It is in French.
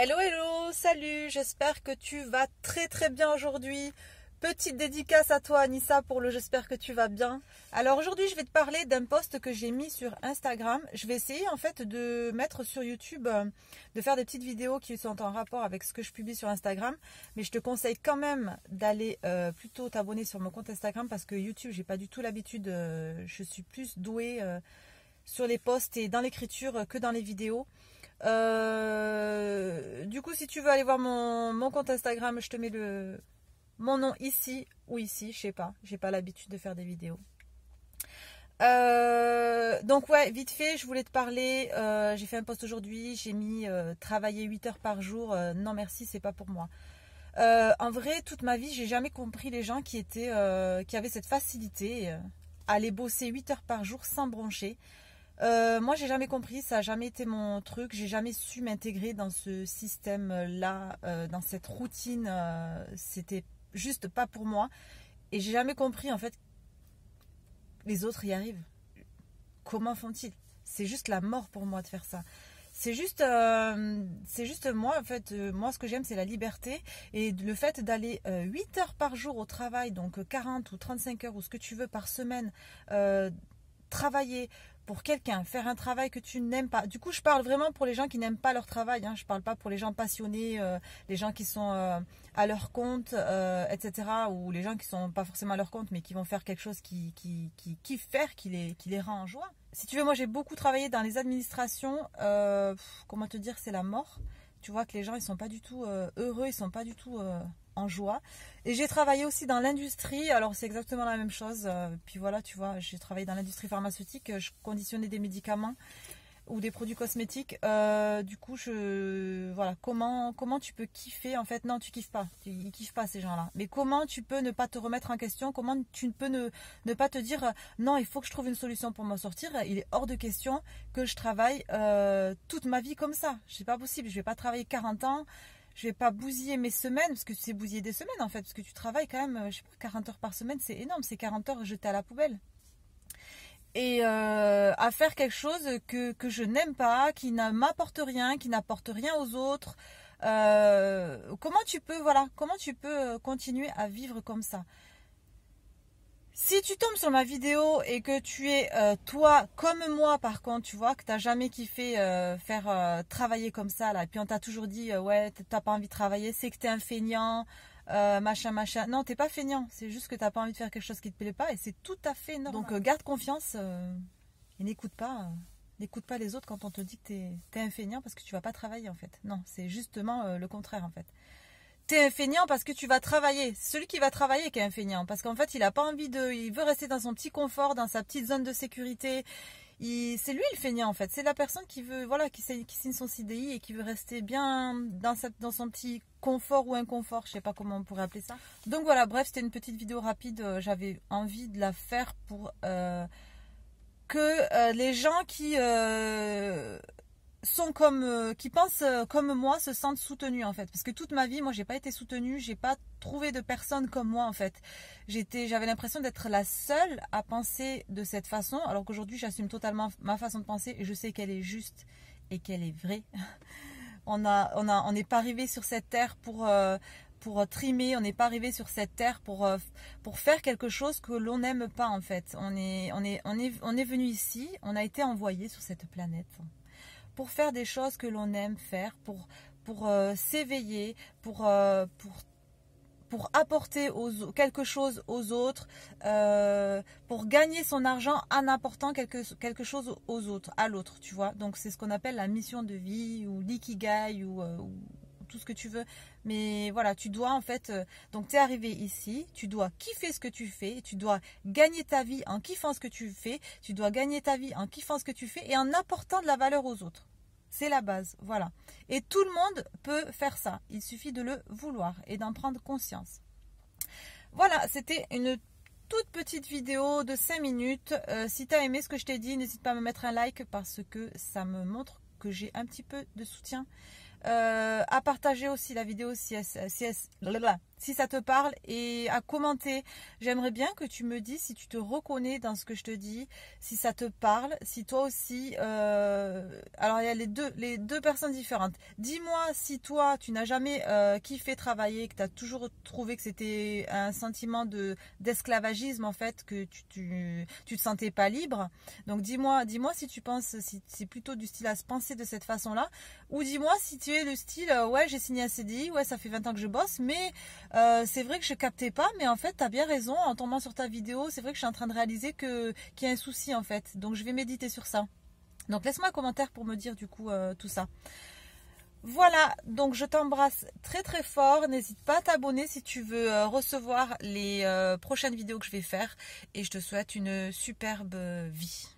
Hello, hello, salut, j'espère que tu vas très bien aujourd'hui. Petite dédicace à toi Anissa pour le j'espère que tu vas bien. Alors aujourd'hui je vais te parler d'un post que j'ai mis sur Instagram. Je vais essayer en fait de mettre sur YouTube, de faire des petites vidéos qui sont en rapport avec ce que je publie sur Instagram. Mais je te conseille quand même d'aller plutôt t'abonner sur mon compte Instagram parce que YouTube j'ai pas du tout l'habitude, je suis plus douée sur les posts et dans l'écriture que dans les vidéos. Du coup, si tu veux aller voir mon compte Instagram, je te mets mon nom ici ou ici, je sais pas. J'ai pas l'habitude de faire des vidéos. Donc ouais, vite fait, je voulais te parler. J'ai fait un post aujourd'hui. J'ai mis travailler 8 heures par jour. Non merci, c'est pas pour moi. En vrai, toute ma vie, j'ai jamais compris les gens qui avaient cette facilité à aller bosser 8 heures par jour sans broncher. Moi, j'ai jamais compris, ça a jamais été mon truc. J'ai jamais su m'intégrer dans ce système-là, dans cette routine. C'était juste pas pour moi. Et j'ai jamais compris en fait les autres y arrivent. Comment font-ils? C'est juste la mort pour moi de faire ça. C'est juste moi en fait. Moi, ce que j'aime, c'est la liberté et le fait d'aller 8 heures par jour au travail, donc 40 ou 35 heures ou ce que tu veux par semaine. Travailler pour quelqu'un, faire un travail que tu n'aimes pas. Du coup, je parle vraiment pour les gens qui n'aiment pas leur travail. Je ne parle pas pour les gens passionnés, les gens qui sont à leur compte, etc. Ou les gens qui ne sont pas forcément à leur compte, mais qui vont faire quelque chose qui kiffent faire, qui les rend en joie. Si tu veux, moi j'ai beaucoup travaillé dans les administrations. Comment te dire, c'est la mort. Tu vois que les gens, ils sont pas du tout heureux, ils sont pas du tout en joie. Et j'ai travaillé aussi dans l'industrie, alors c'est exactement la même chose. Puis voilà, tu vois, j'ai travaillé dans l'industrie pharmaceutique, je conditionnais des médicaments ou des produits cosmétiques. Du coup, voilà, comment tu peux kiffer en fait? Non, tu kiffes pas, ils kiffent pas ces gens-là. Mais comment tu peux ne pas te remettre en question? Comment tu peux ne pas te dire non, il faut que je trouve une solution pour m'en sortir. Il est hors de question que je travaille toute ma vie comme ça. C'est pas possible. Je vais pas travailler 40 ans. Je vais pas bousiller mes semaines, parce que c'est bousiller des semaines en fait, parce que tu travailles quand même, je sais pas, 40 heures par semaine, c'est énorme, c'est 40 heures jetées à la poubelle. Et à faire quelque chose que je n'aime pas, qui ne m'apporte rien, qui n'apporte rien aux autres. Comment tu peux continuer à vivre comme ça? Si tu tombes sur ma vidéo et que tu es toi comme moi par contre, tu vois, que tu n'as jamais kiffé faire travailler comme ça là, et puis on t'a toujours dit ouais, t'as pas envie de travailler, c'est que t'es un feignant, machin. Non, t'es pas feignant, c'est juste que t'as pas envie de faire quelque chose qui te plaît pas et c'est tout à fait normal. Donc garde confiance et n'écoute pas les autres quand on te dit que t'es un feignant parce que tu vas pas travailler en fait. Non, c'est justement le contraire en fait. T'es un feignant parce que tu vas travailler. C'est celui qui va travailler qui est un feignant. Parce qu'en fait, il a pas envie il veut rester dans son petit confort, dans sa petite zone de sécurité. C'est lui le feignant en fait. C'est la personne qui veut, voilà, qui signe son CDI et qui veut rester bien dans son petit confort ou inconfort. Je sais pas comment on pourrait appeler ça. Donc voilà, bref, c'était une petite vidéo rapide. J'avais envie de la faire pour que les gens qui pensent comme moi se sentent soutenus en fait, parce que toute ma vie moi j'ai pas été soutenue, j'ai pas trouvé de personne comme moi en fait. J'avais l'impression d'être la seule à penser de cette façon, alors qu'aujourd'hui j'assume totalement ma façon de penser et je sais qu'elle est juste et qu'elle est vraie. On n'est pas arrivé sur cette terre pour trimer, on n'est pas arrivé sur cette terre pour faire quelque chose que l'on n'aime pas en fait. On est venu ici, on a été envoyé sur cette planète pour faire des choses que l'on aime faire, pour s'éveiller, pour apporter quelque chose aux autres, pour gagner son argent en apportant quelque chose aux autres, à l'autre, tu vois. Donc c'est ce qu'on appelle la mission de vie ou l'ikigai ou tout ce que tu veux. Mais voilà, tu dois en fait, donc tu es arrivé ici, tu dois kiffer ce que tu fais, tu dois gagner ta vie en kiffant ce que tu fais, tu dois gagner ta vie en kiffant ce que tu fais et en apportant de la valeur aux autres. C'est la base, voilà. Et tout le monde peut faire ça. Il suffit de le vouloir et d'en prendre conscience. Voilà, c'était une toute petite vidéo de 5 minutes. Si tu as aimé ce que je t'ai dit, n'hésite pas à me mettre un like parce que ça me montre que j'ai un petit peu de soutien. à partager aussi la vidéo si ça te parle et à commenter. J'aimerais bien que tu me dises si tu te reconnais dans ce que je te dis, si ça te parle, si toi aussi... alors il y a les deux personnes différentes. Dis-moi si toi tu n'as jamais kiffé travailler, que tu as toujours trouvé que c'était un sentiment d'esclavagisme en fait, que tu te sentais pas libre. Donc dis-moi si tu penses, si c'est plutôt du style à se penser de cette façon-là, ou dis-moi si tu es le style, ouais j'ai signé un CDI, ouais ça fait 20 ans que je bosse, mais c'est vrai que je captais pas, mais en fait tu as bien raison, en tombant sur ta vidéo, c'est vrai que je suis en train de réaliser qu'il y a un souci en fait, donc je vais méditer sur ça. Donc laisse-moi un commentaire pour me dire du coup tout ça. Voilà, donc je t'embrasse très très fort, n'hésite pas à t'abonner si tu veux recevoir les prochaines vidéos que je vais faire et je te souhaite une superbe vie.